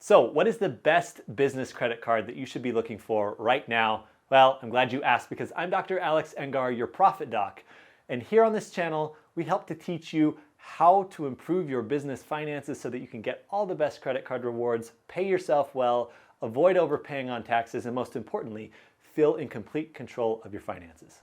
So what is the best business credit card that you should be looking for right now? Well, I'm glad you asked because I'm Dr. Alex Engar, your profit doc. And here on this channel, we help to teach you how to improve your business finances so that you can get all the best credit card rewards, pay yourself well, avoid overpaying on taxes, and most importantly, feel in complete control of your finances.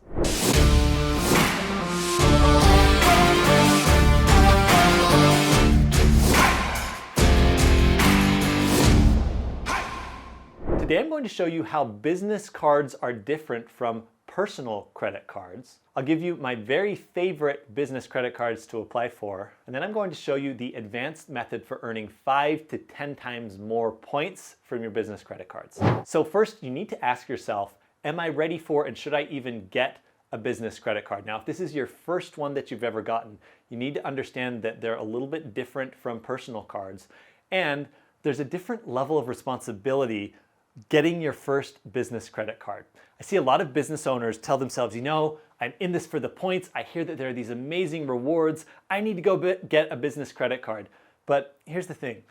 Today I'm going to show you how business cards are different from personal credit cards. I'll give you my very favorite business credit cards to apply for, and then I'm going to show you the advanced method for earning 5 to 10 times more points from your business credit cards. So first, you need to ask yourself, am I ready for and should I even get a business credit card? Now, if this is your first one that you've ever gotten, you need to understand that they're a little bit different from personal cards, and there's a different level of responsibility getting your first business credit card. I see a lot of business owners tell themselves, you know, I'm in this for the points. I hear that there are these amazing rewards. I need to go get a business credit card. But here's the thing.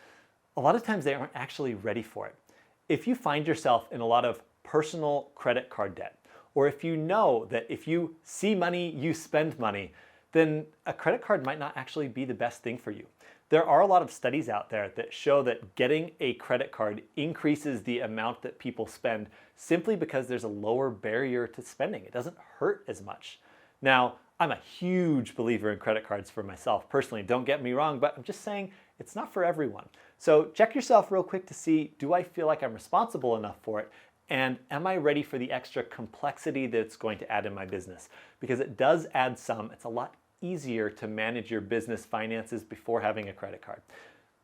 A lot of times they aren't actually ready for it. If you find yourself in a lot of personal credit card debt, or if you know that if you see money, you spend money, then a credit card might not actually be the best thing for you. There are a lot of studies out there that show that getting a credit card increases the amount that people spend simply because there's a lower barrier to spending. It doesn't hurt as much. Now, I'm a huge believer in credit cards for myself personally, don't get me wrong, but I'm just saying it's not for everyone. So check yourself real quick to see, do I feel like I'm responsible enough for it? And am I ready for the extra complexity that it's going to add in my business? Because it does add some. It's a lot easier to manage your business finances before having a credit card.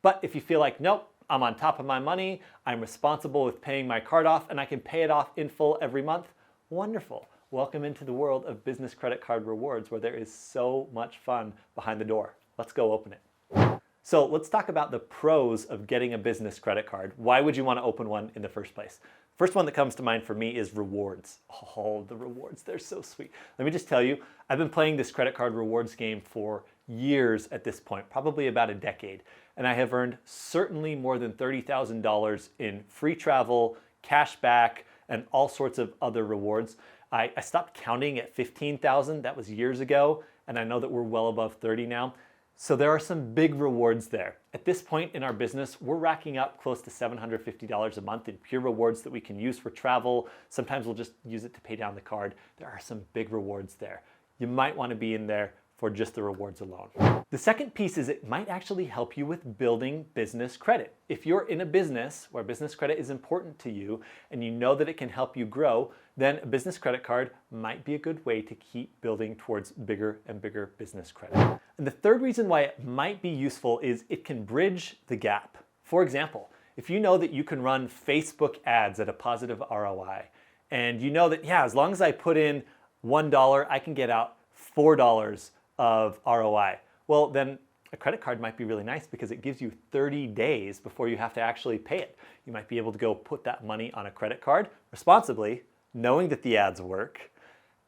But if you feel like, nope, I'm on top of my money, I'm responsible with paying my card off, and I can pay it off in full every month, wonderful. Welcome into the world of business credit card rewards where there is so much fun behind the door. Let's go open it. So let's talk about the pros of getting a business credit card. Why would you want to open one in the first place? First one that comes to mind for me is rewards. Oh, the rewards, they're so sweet. Let me just tell you, I've been playing this credit card rewards game for years at this point, probably about a decade. And I have earned certainly more than $30,000 in free travel, cash back, and all sorts of other rewards. I stopped counting at 15,000, that was years ago, and I know that we're well above 30 now. So there are some big rewards there. At this point in our business, we're racking up close to $750 a month in pure rewards that we can use for travel. Sometimes we'll just use it to pay down the card. There are some big rewards there. You might want to be in there for just the rewards alone. The second piece is it might actually help you with building business credit. If you're in a business where business credit is important to you and you know that it can help you grow, then a business credit card might be a good way to keep building towards bigger and bigger business credit. And the third reason why it might be useful is it can bridge the gap. For example, if you know that you can run Facebook ads at a positive ROI, and you know that, yeah, as long as I put in $1, I can get out $4 of ROI. Well, then a credit card might be really nice because it gives you 30 days before you have to actually pay it. You might be able to go put that money on a credit card responsibly, knowing that the ads work,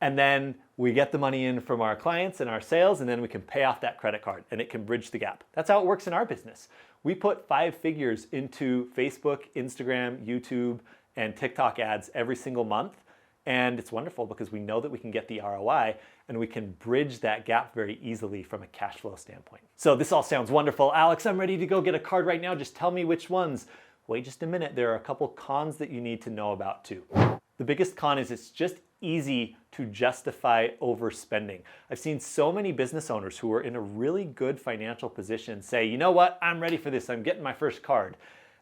and then we get the money in from our clients and our sales, and then we can pay off that credit card, and it can bridge the gap. That's how it works in our business. We put 5 figures into Facebook, Instagram, YouTube, and TikTok ads every single month, and it's wonderful because we know that we can get the ROI and we can bridge that gap very easily from a cash flow standpoint. So this all sounds wonderful. Alex, I'm ready to go get a card right now. Just tell me which ones. Wait just a minute. There are a couple cons that you need to know about too. The biggest con is it's just easy to justify overspending. I've seen so many business owners who are in a really good financial position say, you know what, I'm ready for this. I'm getting my first card.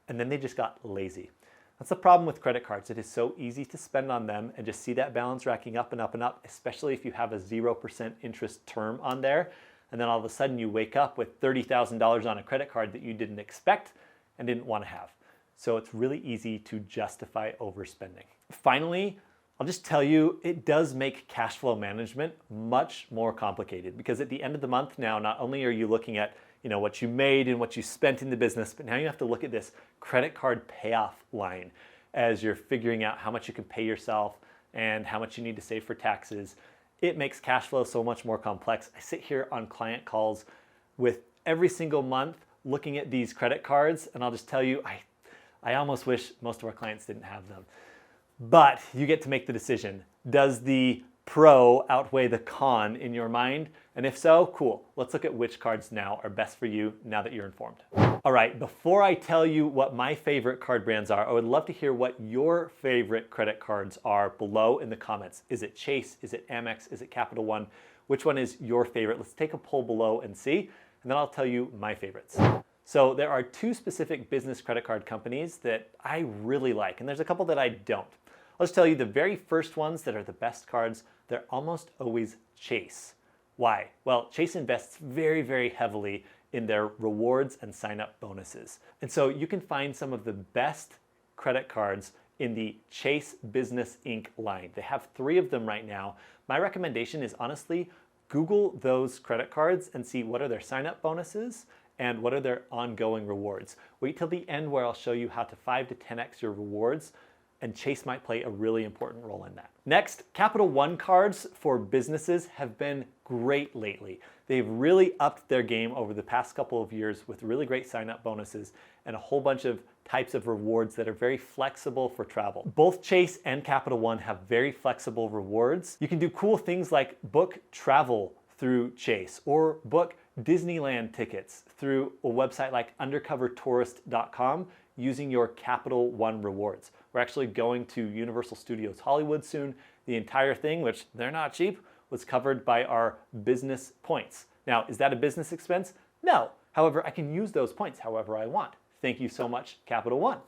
And then they just got lazy. That's the problem with credit cards. It is so easy to spend on them and just see that balance racking up and up and up, especially if you have a 0% interest term on there. And then all of a sudden you wake up with $30,000 on a credit card that you didn't expect and didn't want to have. So it's really easy to justify overspending. Finally, I'll just tell you, it does make cash flow management much more complicated because at the end of the month now, not only are you looking at what you made and what you spent in the business, but now you have to look at this credit card payoff line as you're figuring out how much you can pay yourself and how much you need to save for taxes. It makes cash flow so much more complex. I sit here on client calls with every single month looking at these credit cards, and I'll just tell you, I almost wish most of our clients didn't have them. But you get to make the decision. Does the pro outweigh the con in your mind? And if so, cool. Let's look at which cards now are best for you now that you're informed. All right, before I tell you what my favorite card brands are, I would love to hear what your favorite credit cards are below in the comments. Is it Chase? Is it Amex? Is it Capital One? Which one is your favorite? Let's take a poll below and see, and then I'll tell you my favorites. So there are two specific business credit card companies that I really like, and there's a couple that I don't. I'll just tell you the very first ones that are the best cards, they're almost always Chase. Why? Well, Chase invests very, very heavily in their rewards and sign-up bonuses. And so you can find some of the best credit cards in the Chase Business Inc. line. They have 3 of them right now. My recommendation is honestly, Google those credit cards and see what are their sign-up bonuses and what are their ongoing rewards. Wait till the end where I'll show you how to 5 to 10x your rewards, and Chase might play a really important role in that. Next, Capital One cards for businesses have been great lately. They've really upped their game over the past couple of years with really great sign-up bonuses and a whole bunch of types of rewards that are very flexible for travel. Both Chase and Capital One have very flexible rewards. You can do cool things like book travel through Chase or book Disneyland tickets through a website like undercovertourist.com using your Capital One rewards. We're actually going to Universal Studios Hollywood soon. The entire thing, which they're not cheap, was covered by our business points. Now, is that a business expense? No. However, I can use those points however I want. Thank you so much, Capital One.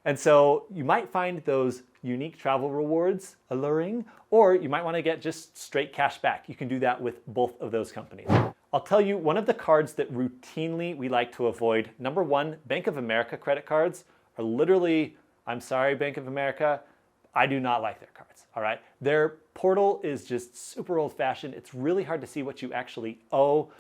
And so you might find those unique travel rewards alluring, or you might want to get just straight cash back. You can do that with both of those companies. I'll tell you one of the cards that routinely we like to avoid. Number 1, Bank of America credit cards are literally, I'm sorry, Bank of America, I do not like their cards, all right? Their portal is just super old-fashioned. It's really hard to see what you actually owe.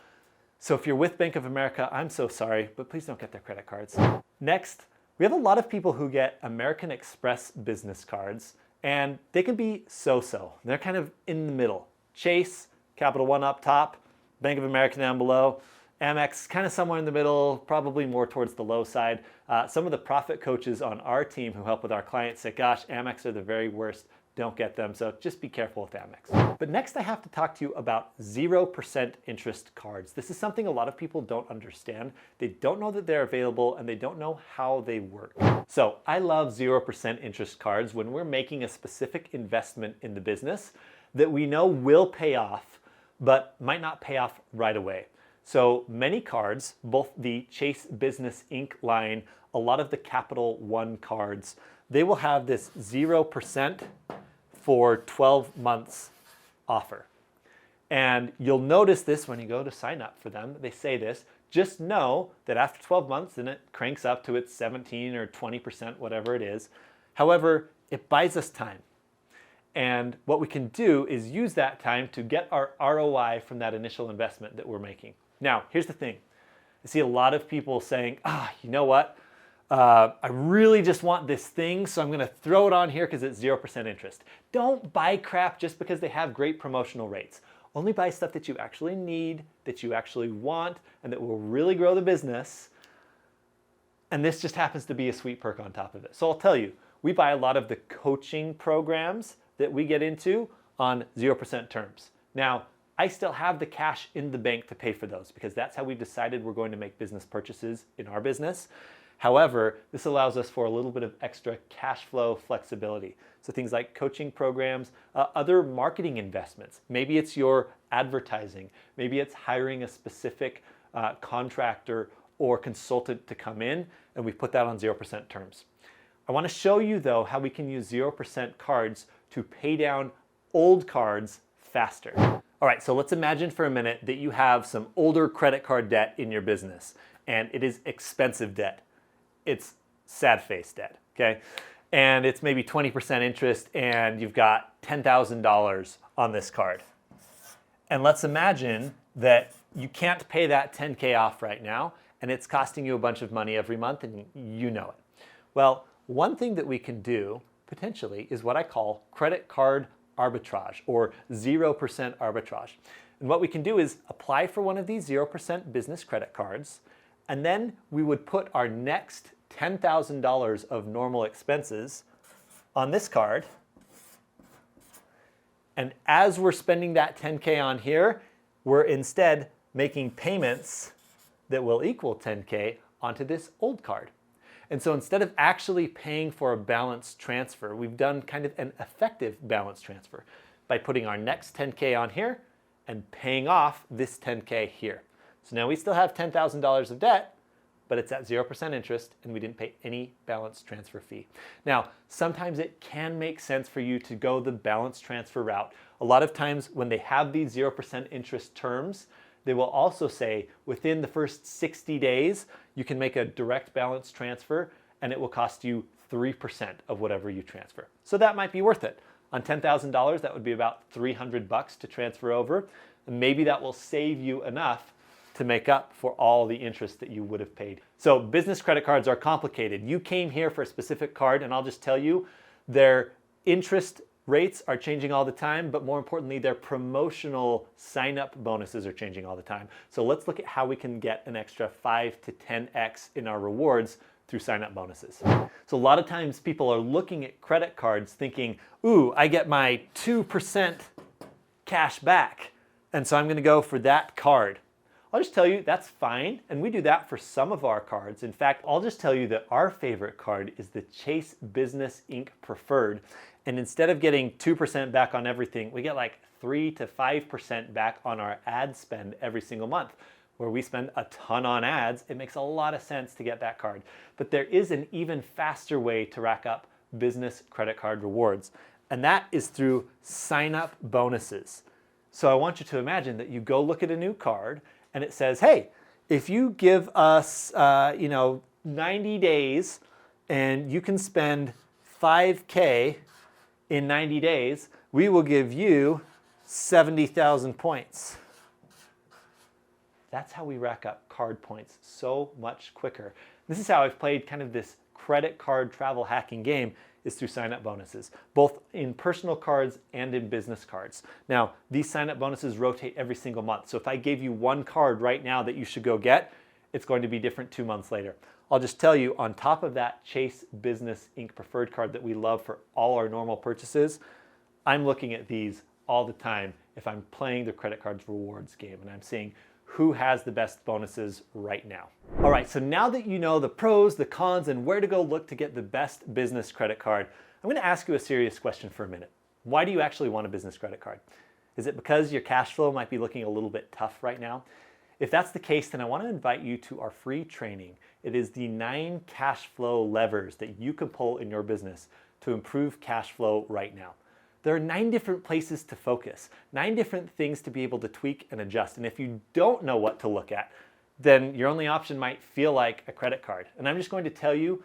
So if you're with Bank of America, I'm so sorry, but please don't get their credit cards. Next, we have a lot of people who get American Express business cards, and they can be so-so. They're kind of in the middle. Chase, Capital One up top, Bank of America down below, Amex kind of somewhere in the middle, probably more towards the low side. Some of the profit coaches on our team who help with our clients say, gosh, Amex are the very worst. Don't get them. So just be careful with Amex. But next I have to talk to you about 0% interest cards. This is something a lot of people don't understand. They don't know that they're available and they don't know how they work. So I love 0% interest cards when we're making a specific investment in the business that we know will pay off, but might not pay off right away. So many cards, both the Chase Business Inc. line, a lot of the Capital One cards, they will have this 0% for 12 months offer. And you'll notice this when you go to sign up for them. They say this, just know that after 12 months, then it cranks up to its 17 or 20%, whatever it is. However, it buys us time. And what we can do is use that time to get our ROI from that initial investment that we're making. Now, here's the thing. I see a lot of people saying, you know what? I really just want this thing, so I'm going to throw it on here because it's 0% interest. Don't buy crap just because they have great promotional rates. Only buy stuff that you actually need, that you actually want, and that will really grow the business. And this just happens to be a sweet perk on top of it. So I'll tell you, we buy a lot of the coaching programs that we get into on 0% terms. Now, I still have the cash in the bank to pay for those because that's how we've decided we're going to make business purchases in our business. However, this allows us for a little bit of extra cash flow flexibility. So things like coaching programs, other marketing investments. Maybe it's your advertising. Maybe it's hiring a specific contractor or consultant to come in, and we put that on 0% terms. I want to show you, though, how we can use 0% cards to pay down old cards faster. All right, so let's imagine for a minute that you have some older credit card debt in your business, and it is expensive debt. It's sad face debt, okay? And it's maybe 20% interest, and you've got $10,000 on this card. And let's imagine that you can't pay that $10K off right now, and it's costing you a bunch of money every month, and you know it. Well, one thing that we can do, potentially, is what I call credit card arbitrage, or 0% arbitrage. And what we can do is apply for one of these 0% business credit cards, and then we would put our next $10,000 of normal expenses on this card. And as we're spending that 10K on here, we're instead making payments that will equal 10K onto this old card. And so instead of actually paying for a balance transfer, we've done kind of an effective balance transfer by putting our next 10K on here and paying off this 10K here. So now we still have $10,000 of debt, but it's at 0% interest and we didn't pay any balance transfer fee. Now, sometimes it can make sense for you to go the balance transfer route. A lot of times when they have these 0% interest terms, they will also say within the first 60 days, you can make a direct balance transfer and it will cost you 3% of whatever you transfer. So that might be worth it. On $10,000, that would be about $300 to transfer over. And maybe that will save you enough to make up for all the interest that you would have paid. So business credit cards are complicated. You came here for a specific card, and I'll just tell you, their interest rates are changing all the time, but more importantly, their promotional sign-up bonuses are changing all the time. So let's look at how we can get an extra 5 to 10x in our rewards through sign-up bonuses. So a lot of times people are looking at credit cards thinking, ooh, I get my 2% cash back, and so I'm gonna go for that card. I'll just tell you that's fine, and we do that for some of our cards. In fact, I'll just tell you that our favorite card is the Chase Business Inc. Preferred, and instead of getting 2% back on everything, we get like 3 to 5% back on our ad spend every single month. Where we spend a ton on ads, it makes a lot of sense to get that card. But there is an even faster way to rack up business credit card rewards, and that is through sign-up bonuses. So I want you to imagine that you go look at a new card and it says, hey, if you give us 90 days and you can spend 5K in 90 days, we will give you 70,000 points. That's how we rack up card points so much quicker. This is how I've played kind of this credit card travel hacking game, is through sign-up bonuses, both in personal cards and in business cards. Now, these sign-up bonuses rotate every single month. So if I gave you one card right now that you should go get, it's going to be different 2 months later. I'll just tell you, on top of that Chase Business Inc. Preferred card that we love for all our normal purchases, I'm looking at these all the time if I'm playing the credit cards rewards game and I'm seeing who has the best bonuses right now. All right, so now that you know the pros, the cons, and where to go look to get the best business credit card, I'm gonna ask you a serious question for a minute. Why do you actually want a business credit card? Is it because your cash flow might be looking a little bit tough right now? If that's the case, then I want to invite you to our free training. It is the 9 cash flow levers that you can pull in your business to improve cash flow right now. There are 9 different places to focus, 9 different things to be able to tweak and adjust. And if you don't know what to look at, then your only option might feel like a credit card. And I'm just going to tell you,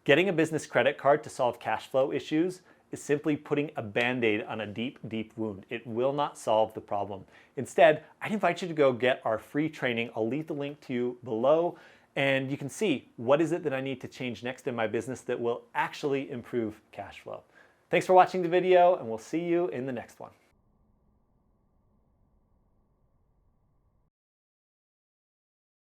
getting a business credit card to solve cash flow issues is simply putting a Band-Aid on a deep, deep wound. It will not solve the problem. Instead, I'd invite you to go get our free training. I'll leave the link to you below, and you can see what is it that I need to change next in my business that will actually improve cash flow. Thanks for watching the video, and we'll see you in the next one.